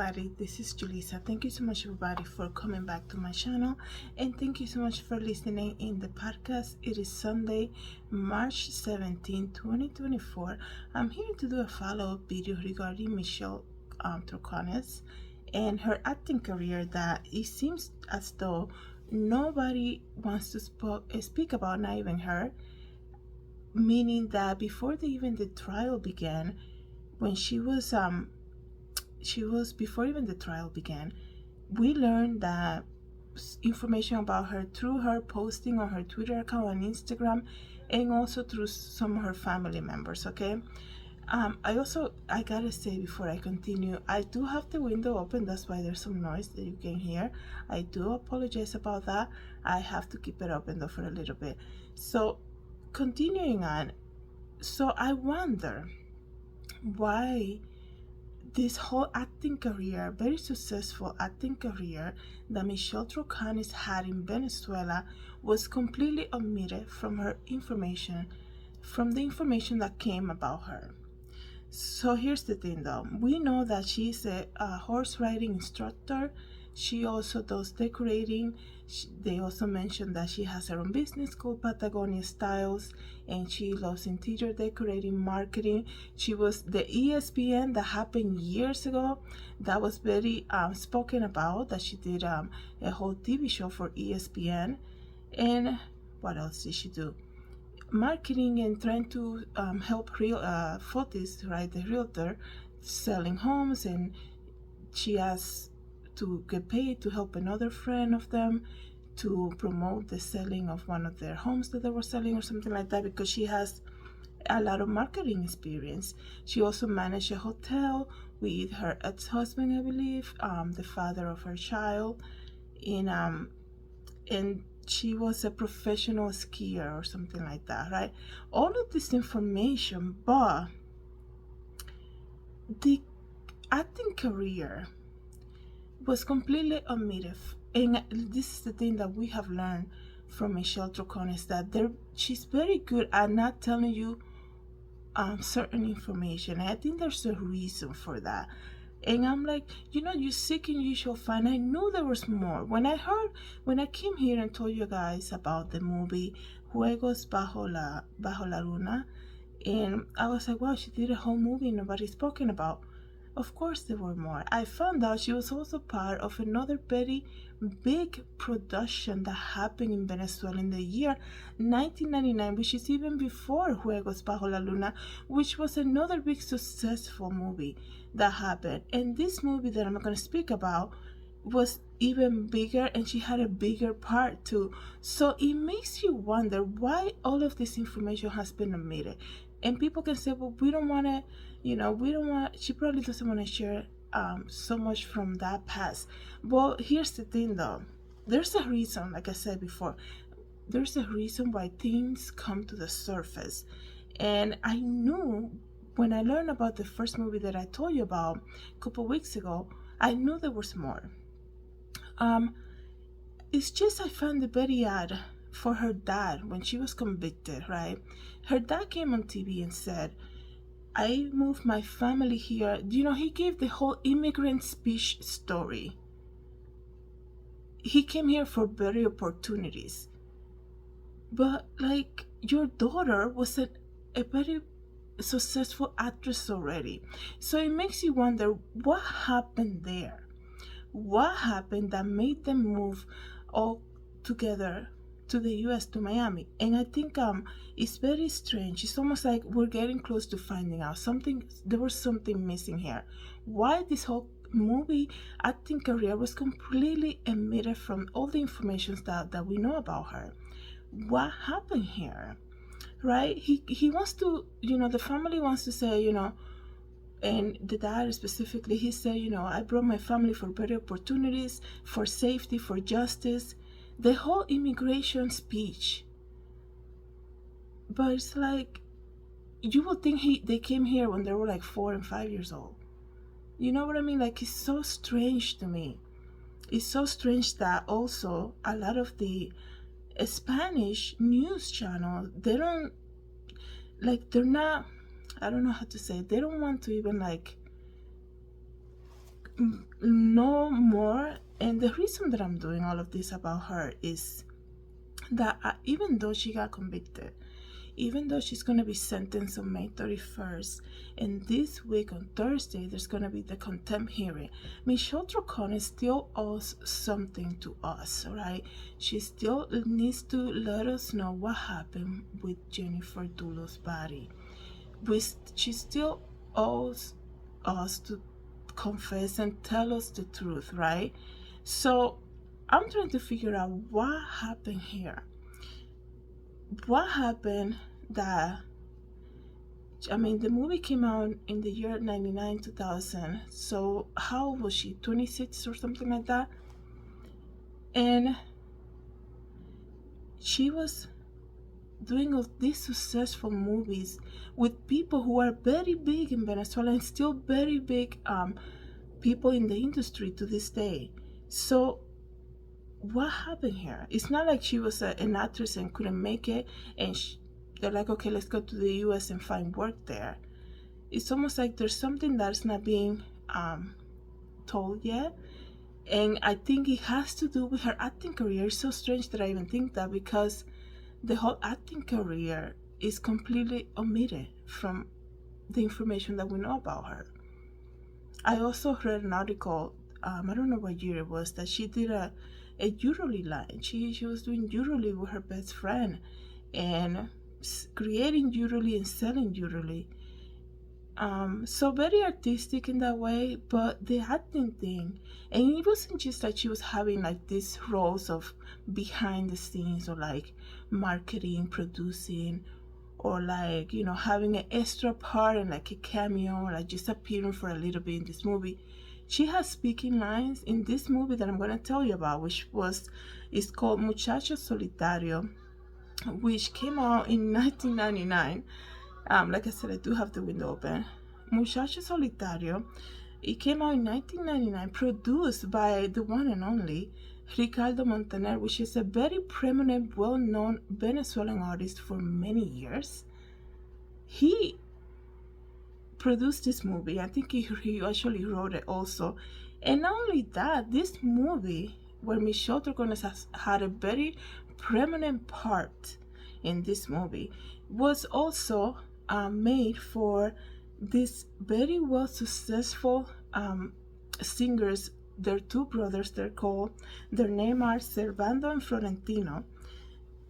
everybody, this is Julissa. Thank you so much everybody for coming back to my channel, and thank you so much for listening in the podcast. It is Sunday, March 17, 2024. I'm here to do a follow-up video regarding Michelle Troconis and her acting career that it seems as though nobody wants to speak about, not even her, meaning that before the trial began, when she was before even the trial began, we learned that information about her through her posting on her Twitter account and Instagram, and also through some of her family members. Okay, I gotta say before I continue, I do have the window open. That's why there's some noise that you can hear. I do apologize about that. I have to keep it open though for a little bit. So continuing on, so I wonder why this whole acting career, very successful acting career that Michelle Troconis had in Venezuela, was completely omitted from her information, from the information that came about her. So here's the thing though, we know that she's a horse riding instructor. She also does decorating. They also mentioned that she has her own business called Patagonia Styles, and she loves interior decorating, marketing. She was the ESPN that happened years ago, that was very spoken about, that she did a whole TV show for ESPN. And what else did she do? Marketing and trying to help Fotis, right, the realtor, selling homes, and she has to get paid to help another friend of them to promote the selling of one of their homes that they were selling or something like that, because she has a lot of marketing experience. She also managed a hotel with her ex-husband, I believe, the father of her child, and she was a professional skier or something like that, right? All of this information, but the acting career was completely omitted. And this is the thing that we have learned from Michelle Troconis, that she's very good at not telling you certain information. And I think there's a reason for that. And I'm like, you seek and you shall find. I knew there was more. When I came here and told you guys about the movie Juegos Bajo la Luna, and I was like, wow, she did a whole movie nobody's spoken about. Of course there were more. I found out she was also part of another very big production that happened in Venezuela in the year 1999, which is even before Juegos Bajo la Luna, which was another big successful movie that happened. And this movie that I'm going to speak about was even bigger, and she had a bigger part too. So it makes you wonder why all of this information has been omitted. And people can say, well, we don't want to, she probably doesn't want to share so much from that past. Well, here's the thing though. There's a reason, like I said before, there's a reason why things come to the surface. And I knew when I learned about the first movie that I told you about a couple weeks ago, I knew there was more. It's just I found it very odd for her dad when she was convicted, right? Her dad came on TV and said, I moved my family here. He gave the whole immigrant speech story. He came here for better opportunities. But like, your daughter was a very successful actress already. So it makes you wonder what happened there. What happened that made them move all together to the US, to Miami? And I think it's very strange. It's almost like we're getting close to finding out there was something missing here. Why this whole movie acting career was completely omitted from all the information that we know about her. What happened here, right? He wants to, the family wants to say, and the dad specifically, he said, I brought my family for better opportunities, for safety, for justice, the whole immigration speech. But it's like, you would think they came here when they were like 4 and 5 years old. You know what I mean? Like, it's so strange to me. It's so strange that also a lot of the Spanish news channels, they're not, I don't know how to say it. They don't want to even like know more. And the reason that I'm doing all of this about her is that even though she got convicted, even though she's going to be sentenced on May 31st, and this week on Thursday, there's going to be the contempt hearing, Michelle Troconis still owes something to us, right? She still needs to let us know what happened with Jennifer Dulo's body. She still owes us to confess and tell us the truth, right? So I'm trying to figure out what happened here. What happened that, I mean, the movie came out in the year 99, 2000. So how old was she? 26 or something like that? And she was doing all these successful movies with people who are very big in Venezuela and still very big people in the industry to this day. So what happened here? It's not like she was an actress and couldn't make it, and they're like, okay, let's go to the US and find work there. It's almost like there's something that's not being told yet. And I think it has to do with her acting career. It's so strange that I even think that, because the whole acting career is completely omitted from the information that we know about her. I also read an article, I don't know what year it was, that she did a jewelry line. She was doing jewelry with her best friend and creating jewelry and selling jewelry. So very artistic in that way, but the acting thing, and it wasn't just that she was having like these roles of behind the scenes or like marketing, producing, or like, you know, having an extra part and like a cameo or like just appearing for a little bit in this movie. She has speaking lines in this movie that I'm going to tell you about, which is called Muchacha Solitaria, which came out in 1999. Like I said, I do have the window open. Muchacha Solitario, it came out in 1999, produced by the one and only Ricardo Montaner, which is a very prominent, well-known Venezuelan artist for many years. He produced this movie. I think he actually wrote it also. And not only that, this movie, where Michelle Troconis has had a very prominent part in this movie, was also made for these very well successful singers. They're two brothers. Their name are Servando and Florentino.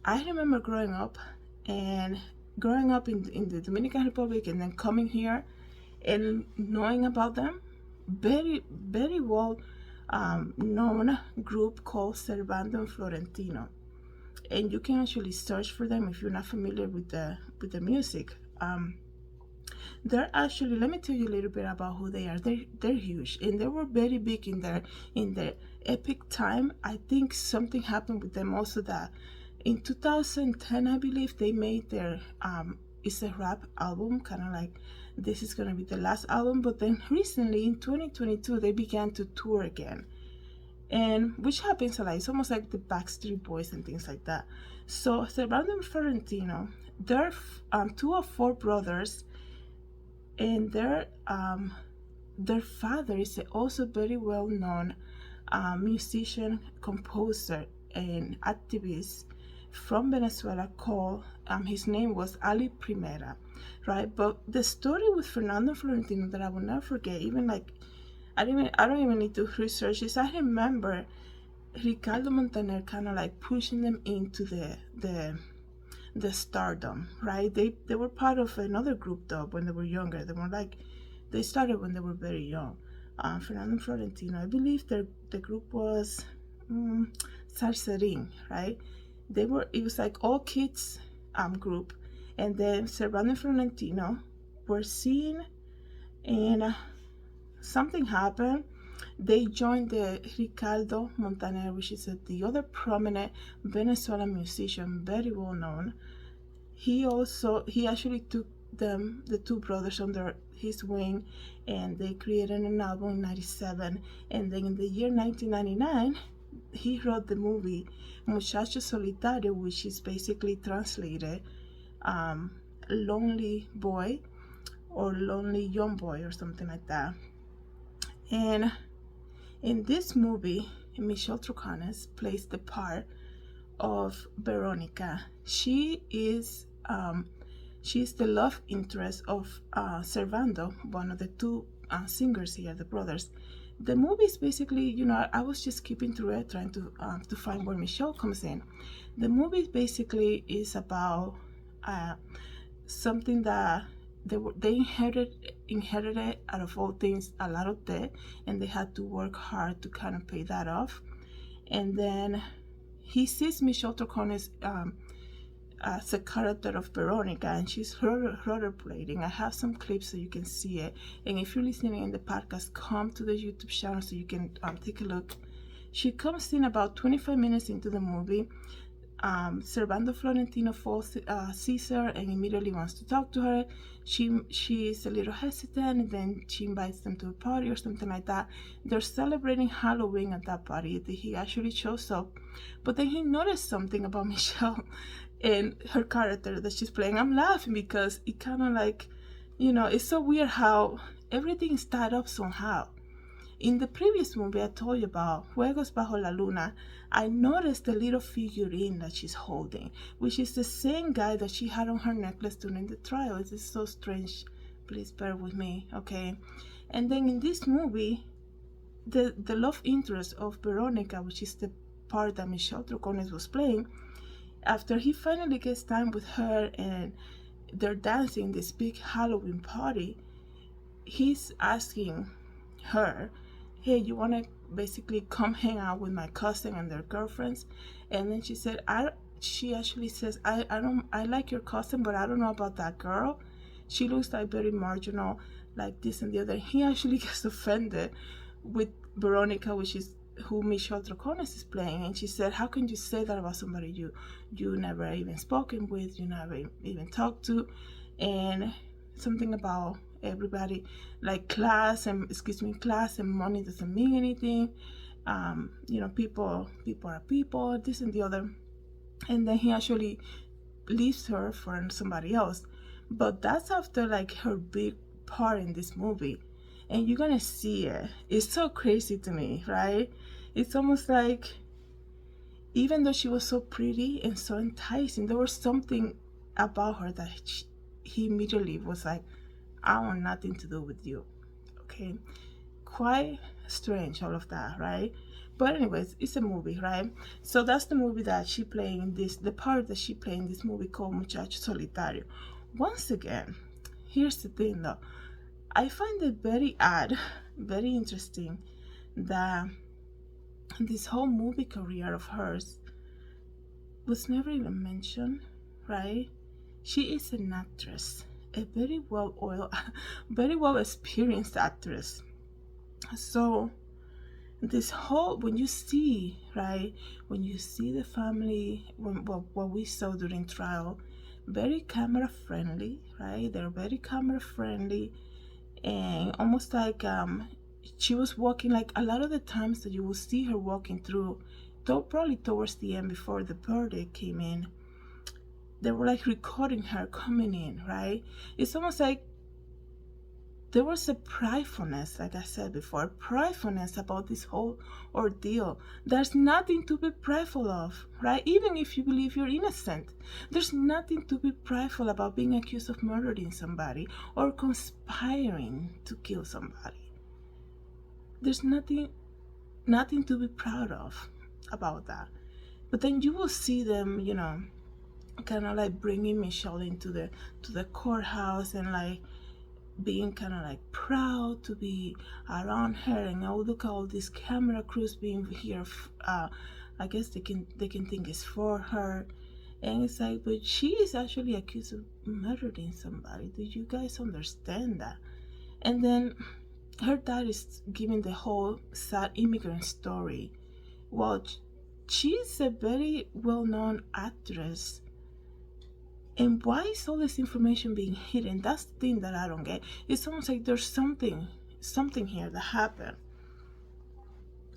I remember growing up in the Dominican Republic and then coming here and knowing about them. Very, very well known group called Servando and Florentino. And you can actually search for them if you're not familiar with the music. They're actually, let me tell you a little bit about who they are. They're huge, and they were very big in their epic time. I think something happened with them also, that in 2010, I believe, they made their it's a rap album, kind of like this is gonna be the last album. But then recently in 2022, they began to tour again, and which happens a lot. It's almost like the Backstreet Boys and things like that. So Servando and Florentino, they're two of four brothers, and their father is also very well known musician, composer, and activist from Venezuela called his name was Ali Primera, right? But the story with Fernando Florentino that I will never forget, even like I don't even need to research this. I remember Ricardo Montaner kind of like pushing them into the stardom, right? They were part of another group though when they were younger. They started when they were very young. Fernando and Florentino, I believe the group was Sarcerin, right? It was like all kids group, and then Servando and Florentino were seen, and something happened. They joined the Ricardo Montaner, which is the other prominent Venezuelan musician, very well known. He actually took the two brothers under his wing, and they created an album in 97. And then in the year 1999, he wrote the movie Muchacha Solitaria, which is basically translated lonely boy or lonely young boy or something like that. And In this movie, Michelle Troconis plays the part of Veronica. She's the love interest of Servando, one of the two singers here, the brothers. The movie is basically, I was just skipping through it, trying to find where Michelle comes in. The movie basically is about something that they inherited out of all things a lot of debt, and they had to work hard to kind of pay that off. And then he sees Michelle Troconis as a character of Veronica, and she's rollerblading. I have some clips so you can see it. And if you're listening in the podcast, come to the YouTube channel so you can take a look. She comes in about 25 minutes into the movie. Servando Florentino sees her and immediately wants to talk to her. She is a little hesitant, and then she invites them to a party or something like that. They're celebrating Halloween at that party. He actually shows up, but then he noticed something about Michelle and her character that she's playing. I'm laughing because it kind of like, it's so weird how everything is tied up somehow. In the previous movie I told you about, Juegos Bajo la Luna, I noticed the little figurine that she's holding, which is the same guy that she had on her necklace during the trial. It is so strange. Please bear with me, okay? And then in this movie, the love interest of Veronica, which is the part that Michelle Troconis was playing, after he finally gets time with her and they're dancing this big Halloween party, he's asking her, hey, you want to basically come hang out with my cousin and their girlfriends? And then she actually says, I like your cousin, but I don't know about that girl. She looks like very marginal, like this and the other. He actually gets offended with Veronica, which is who Michelle Troconis is playing, and she said, how can you say that about somebody you never even spoken with, you never even talked to? And something about everybody, like class and money doesn't mean anything. People are people, this and the other. And then he actually leaves her for somebody else. But that's after like her big part in this movie, and you're gonna see it. It's so crazy to me, right? It's almost like, even though she was so pretty and so enticing, there was something about her that he immediately was like, I want nothing to do with you. Okay, quite strange, all of that, right? But anyways, it's a movie, right? So that's the movie that she played in this, the part that she played in this movie called Muchacha Solitaria. Once again, here's the thing though, I find it very odd, very interesting that this whole movie career of hers was never even mentioned, right? She is an actress, a very well-oiled, very well-experienced actress. So this whole, when you see, right, when you see the family, what we saw during trial, very camera friendly, right? They're very camera friendly, and almost like she was walking, like a lot of the times that you will see her walking through, though probably towards the end before the verdict came in, they were like recording her coming in, right? It's almost like there was a pridefulness, like I said before, pridefulness about this whole ordeal. There's nothing to be prideful of, right? Even if you believe you're innocent, there's nothing to be prideful about being accused of murdering somebody or conspiring to kill somebody. There's nothing to be proud of about that. But then you will see them, kind of like bringing Michelle into the courthouse and like being kind of like proud to be around her, and oh, look at all these camera crews being here. I guess they can think it's for her, and it's like, but she is actually accused of murdering somebody. Do you guys understand that? And then her dad is giving the whole sad immigrant story. Well, she's a very well-known actress. And why is all this information being hidden? That's the thing that I don't get. It's almost like there's something here that happened.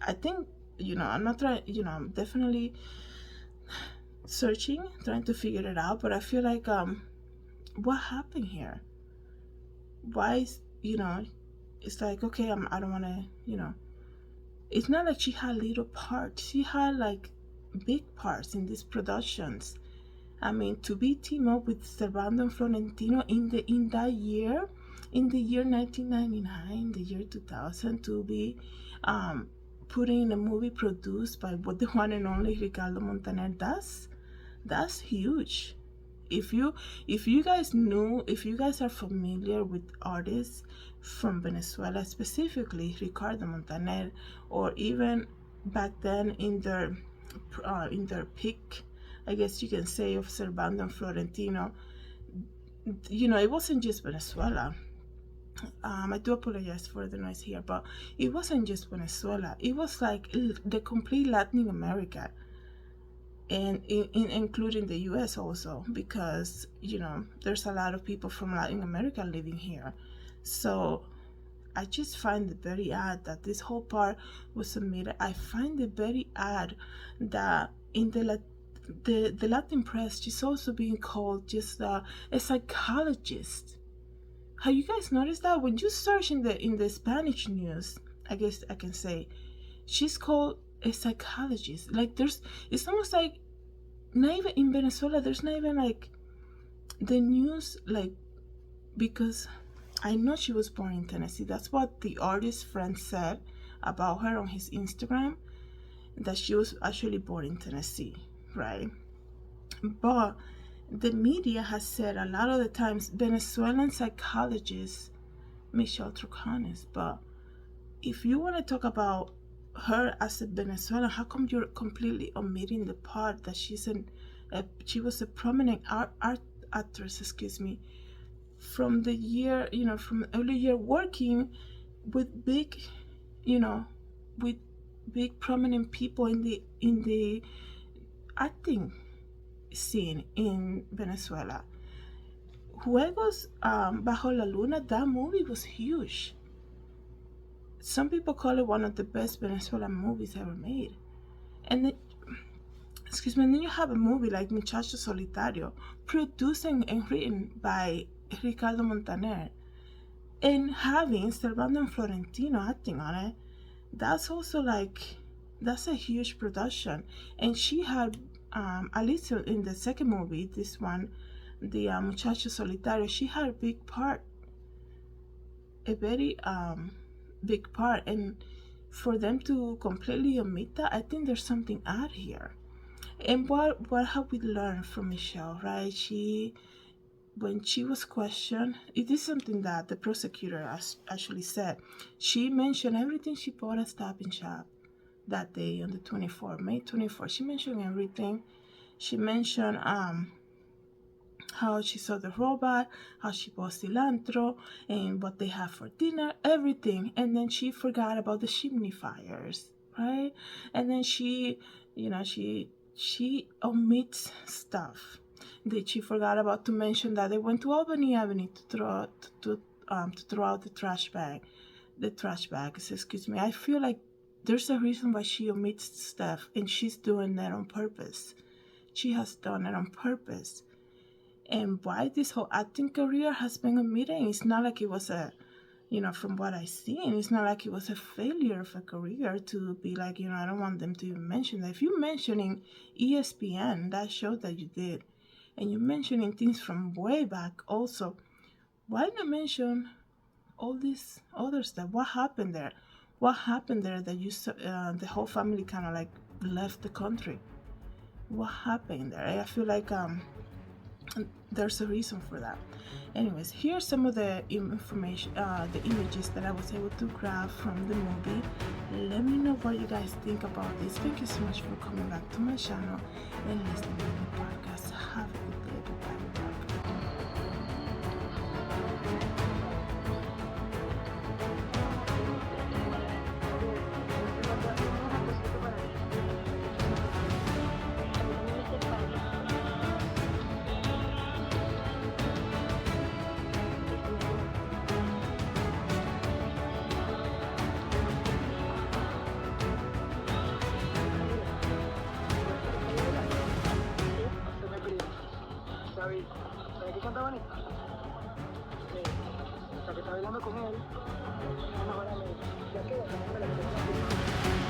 I think, I'm not trying, I'm definitely searching, trying to figure it out, but I feel like, what happened here? Why is, it's like, okay, I don't want to, It's not like she had little parts. She had like big parts in these productions. I mean, to be teamed up with Servando and Florentino in that year, in the year 1999, the year 2000, to be putting in a movie produced by the one and only Ricardo Montaner, that's huge. If you guys knew, if you guys are familiar with artists from Venezuela, specifically Ricardo Montaner, or even back then in their peak, I guess you can say, of Servando and Florentino, it wasn't just Venezuela. I do apologize for the noise here, but it wasn't just Venezuela. It was like the complete Latin America, and including the U.S. also, because there's a lot of people from Latin America living here. So I just find it very odd that this whole part was submitted. I find it very odd that in the Latin press, she's also being called just a psychologist. Have you guys noticed that when you search in the Spanish news, I guess I can say, she's called a psychologist. Like it's almost like not even in Venezuela. There's not even like the news, like, because I know she was born in Tennessee. That's what the artist's friend said about her on his Instagram, that she was actually born in Tennessee, right? But the media has said a lot of the times Venezuelan psychologist michelletroconis. But if you want to talk about her as a Venezuelan, how come you're completely omitting the part that she was a prominent art actress, from the year, from early year, working with big, with big prominent people in the acting scene in Venezuela. Juegos Bajo la Luna, that movie was huge. Some people call it one of the best Venezuelan movies ever made. And then, and then you have a movie like Muchacha Solitaria, produced and written by Ricardo Montaner, and having Servando and Florentino acting on it. That's also that's a huge production. And she had, at least in the second movie, this one, the Muchacha Solitaria, she had a big part, a very big part. And for them to completely omit that, I think there's something odd here. And what have we learned from Michelle, right? When she was questioned, it is something that the prosecutor actually said. She mentioned everything she bought at Stop and Shop that day on the 24th, May 24th. She mentioned everything. She mentioned how she saw the robot, how she bought cilantro, and what they have for dinner, everything. And then she forgot about the chimney fires, right? And then she omits stuff. That she forgot about to mention that they went to Albany Avenue to throw out the trash bags. I feel like there's a reason why she omits stuff, and she's doing that on purpose. She has done it on purpose. And why this whole acting career has been omitted, it's not like it was from what I've seen, it's not like it was a failure of a career to be like, I don't want them to even mention that. If you're mentioning ESPN, that show that you did, and you're mentioning things from way back also, why not mention all this other stuff? What happened there? What happened there that the whole family kind of like left the country? What happened there? I feel like there's a reason for that. Anyways, here's some of the information, the images that I was able to grab from the movie. Let me know what you guys think about this. Thank you so much for coming back to my channel and listening to my podcast. Have a good day. Bye-bye. ¿Sabes qué cantaba Anita? La que está bailando con él, una hora ya queda, la que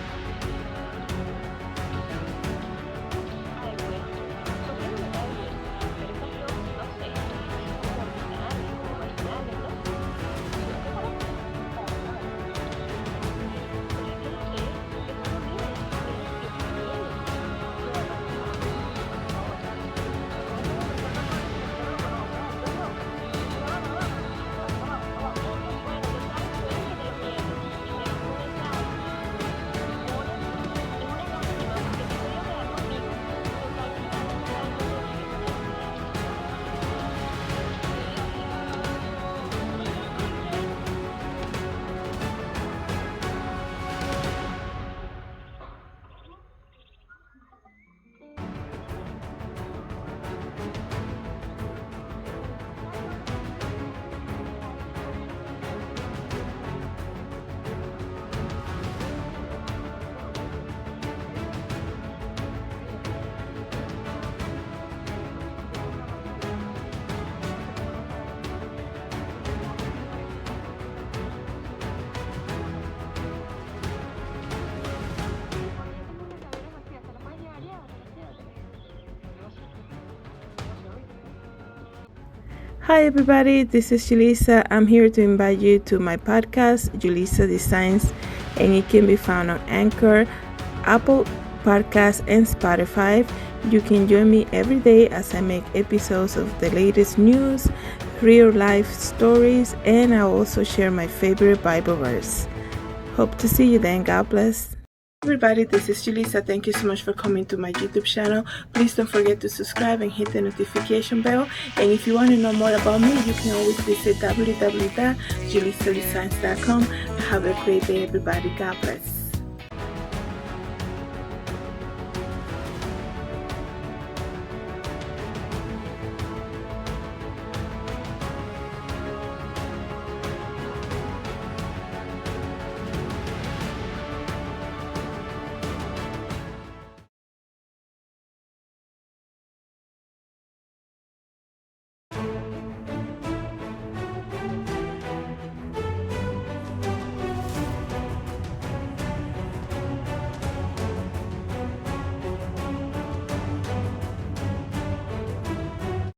Hi everybody, this is Julissa. I'm here to invite you to my podcast, Julissadesigns, and it can be found on Anchor, Apple Podcasts, and Spotify. You can join me every day as I make episodes of the latest news, real life stories, and I also share my favorite Bible verse. Hope to see you then. God bless. Everybody, this is Julissa. Thank you so much for coming to my YouTube channel. Please don't forget to subscribe and hit the notification bell. And if you want to know more about me, you can always visit www.julissadesigns.com. Have a great day, everybody. God bless.